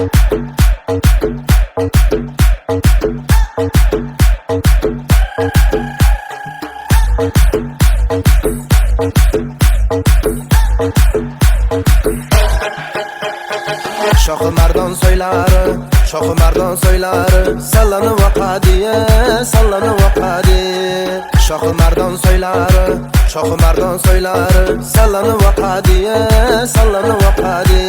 Shohi mardon so'ylari, shohi mardon so'ylari, sallanib oqadi, sallanib oqadi. Shohi mardon so'ylari, shohi mardon so'ylari, sallanib oqadi, sallanib oqadi.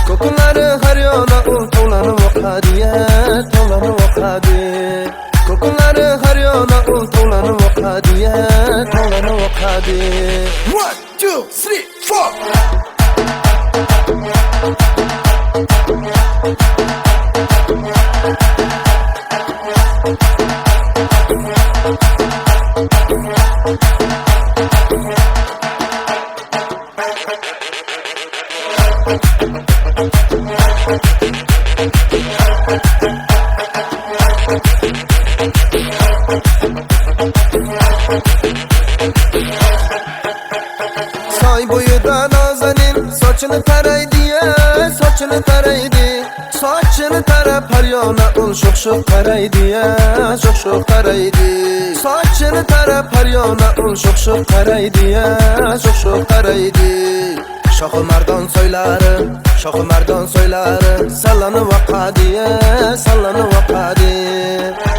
Ko'kunlari har yoqda to'lanib oqadi, to'lanib oqadi. Ko'kunlari har yoqda to'lanib oqadi, to'lanib oqadi. 1 2 3 4 Soy bo'yida nozanin sochini taraydi, sochini taraydi. Sochini tarab har yoqqa ul sho'x-sho'x qaraydi, sho'x-sho'x qaraydi. Sochini tarab har yoqqa ul sho'x-sho'x qaraydi, sho'x-sho'x qaraydi. Shohi mardon so'ylari, shohi mardon so'ylari, sallanib oqadi, sallanib oqadi.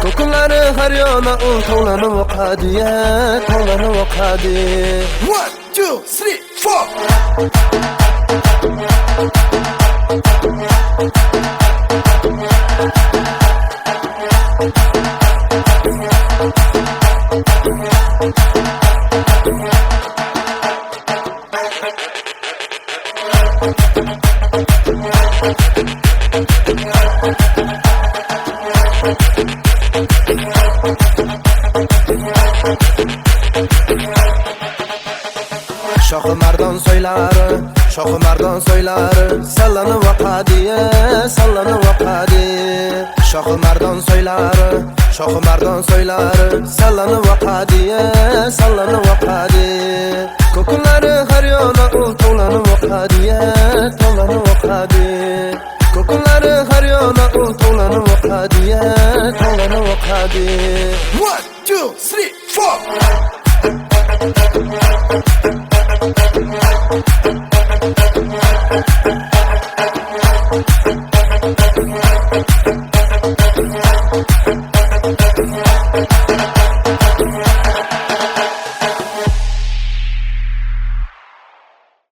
Ko'kunlari har yoqda to'lanib oqadi, to'lanib oqadi. 1 2 3 4 Shohi mardon so'ylari, shohi mardon so'ylari, sallanib oqadi, sallanib oqadi. Shohi mardon so'ylari, shohi mardon so'ylari, sallanib oqadi, sallanib oqadi. Ko'kunlari har yoqda to'lanib oqadi, to'lanib oqadi. Ko'kunlari har yoqda to'lanib oqadi, to'lanib oqadi. 1 2 3 4